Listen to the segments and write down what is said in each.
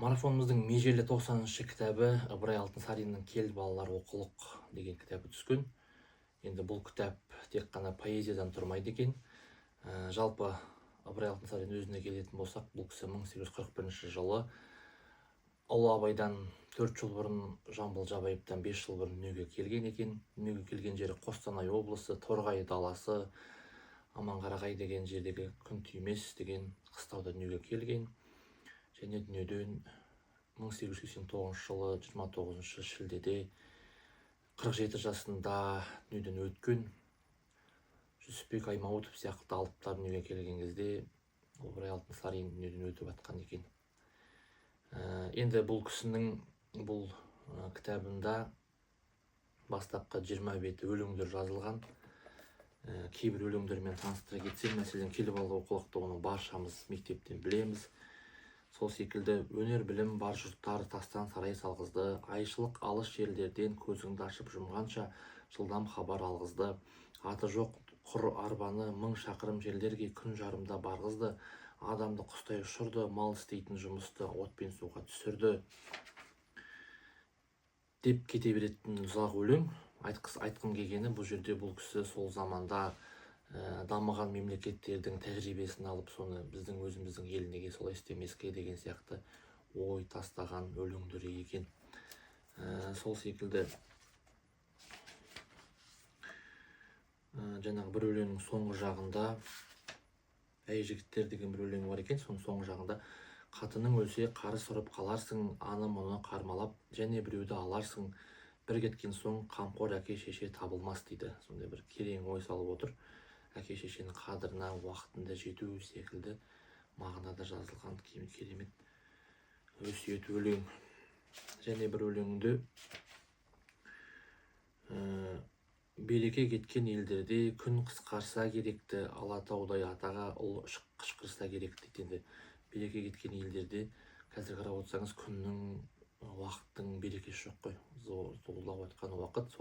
Марафонымыздың межелі 90-шы кітабы Ыбырай Алтынсариннің «Кел балалар оқылық» деген кітабы түскен. Енді бұл кітап тек қана поэзиядан тұрмайды екен. Жалпы Ыбырай Алтынсарин өзіне келетін болсақ, бұл кісі 1841 жылы Ұлы Абайдан 4 жыл бұрын, Жамбыл Жабаевтан 5 жыл бұрын дүниеге келген екен. Дүниеге келген жері Қостанай облысы, Торғай даласы, Аманқарағай деген жердегі Күнтүймес деген қыстауда дүниеге келген. Және дүниеден 1889 жылы 29 шілдеде 47 жасында дүниеден өткен. Жүсіпбек Аймауытов сияқты алыптар дүниеге келген кезде Ыбырай Алтынсарин дүниеден өтіп жатқан екен. Енді бұл кісінің бұл кітабында бастапқы 20 беті өлеңдер жазылған. Кейбір өлеңдермен таныстыра кетсем, мәселен, «Кел балалар оқылықты» оны баршамыз мектептен білеміз. Сол секілді өнер білім бар жұрттар тастан сарай салғызды, айшылық алыс жерлерден көзіңді ашып жұмғанша жылдам хабар алғызды, аты жоқ құр арбаны 1000 шақырым жерлерге күн жарымда барғызды, адамды құстай ұшырды, мал істейтін жұмысты отпен суға түсірді деп кете беретін ұзақ өлең. Айтқым келгені, бұл жерде бұл кісі сол заманда дамыған мемлекеттердің тәжірибесін алып, соны біздің өзіміздің ел неге солай істемеске деген сияқты ой тастаған өлеңдері екен. Сол секілді жаңағы бір өлеңнің соңғы жағында «Әй жігіттер» деген бір өлең бар екен. Соның соңғы жағында «Қатының өлсе қарыс ұрып қаларсың, аны-мұны қармалап, және біреуді аларсың, бір кеткен соң қамқор әке шеше табылмас» дейді. Сондай бір керең ой салып отыр. Әке шешенің қадіріне уақытында жету секілді мағынада жазылған керемет өсиет өлең. Және бір өлеңінде «Береке кеткен елдерде күн қысқарса керекті, Алатаудай атаға ұл қышқырса керек» дейді. Береке кеткен елдерде қазір қарап отырсаңыз, күннің, уақыттың берекесі жоқ қой. Зуылдап жатқан уақыт,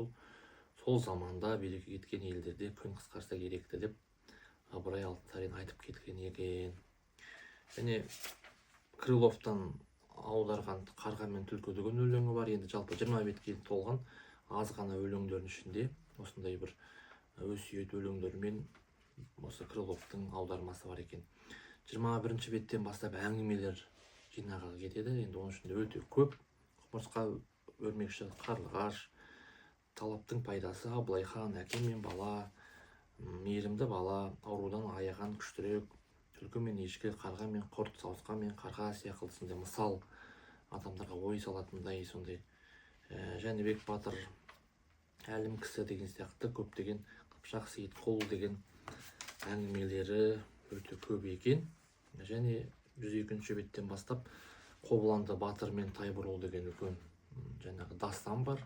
сол заманда береке кеткен елдерде күн қысқарса керекті деп Ыбырай Алтынсарин айтып кеткен екен. Және Крыловтан аударған «Қарға мен түлкі» деген өлеңі бар. Енді жалпы 20 бетке толған аз ғана өлеңдердің ішінде осындай бір өсиет өлеңдермен осы Крыловтың аудармасы бар екен. 21 беттен бастап әңгімелер жинағы кетеді. Енді оның ішінде өте көп. Құмырсқа өрмекші, қарлығаш, талаптың пайдасы, Абылай хан, әке мен бала, мейірімді бала, аурудан аяған күштірек, түлкі мен ешкі, қарға мен құрт, сауысқан мен қарға сияқты сондай мысал адамдарға ой салатындай сондай. Жәнібек батыр, әлім кісі деген сияқты көптеген, Қыпшақ Сейітқұл деген әңгімелері өте көп екен. Және 102 беттен бастап Қобыланды батыр мен Тайбұрыл деген үлкен жаңағы дастан бар.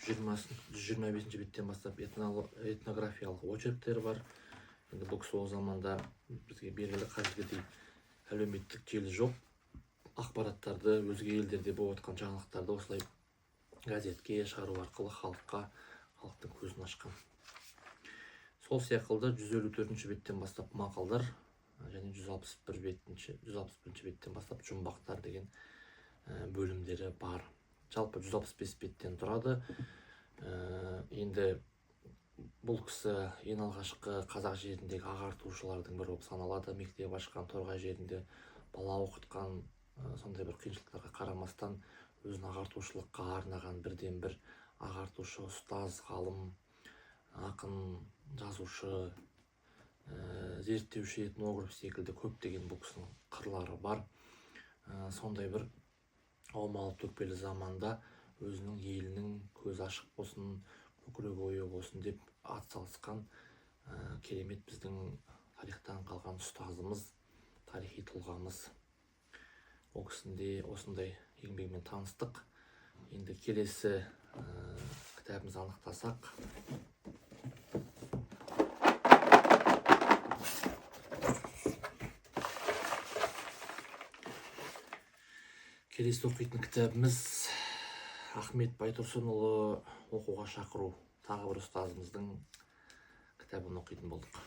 125 беттен бастап этнографиялық очерктер бар. Енді бұл кісі ол заманда бізге белгілі қазіргідей әлеуметтік желі жоқ. Ақпараттарды өзге елдерде болып жатқан жаңалықтарды осылай газетке шығару арқылы халықтың көзін ашқан. Сол секілді 154 беттен бастап мақалдар, және 161 беттен бастап жұмбақтар деген бөлімдері бар. Жалпы 165 беттен тұрады. Енді бұл кісі ең алғашқы қазақ жеріндегі ағартушылардың бірі болып саналады. Мектеп ашқан, Торғай жерінде бала оқытқан, сондай бір қиыншылықтарға қарамастан өзін ағартушылыққа арнаған бірден бір ағартушы, ұстаз, ғалым, ақын, жазушы, зерттеуші, этнограф секілді көптеген бұл кісінің қырлары бар. Сондай бір аумалы-төкпелі заманда өзінің елінің көз ашық болсын, көкірек ойы болсын деп атсалысқан керемет біздің тарихтан қалған ұстазымыз, тарихи тұлғамыз. Ол кісінде осындай еңбегімен таныстық. Енді келесі кітабымызды анықтасақ, келесі оқитын кітабымыз Ахмет Байтұрсынұлы «Оқуға шақыру», тағы бір ұстазымыздың кітабын оқитын болдық.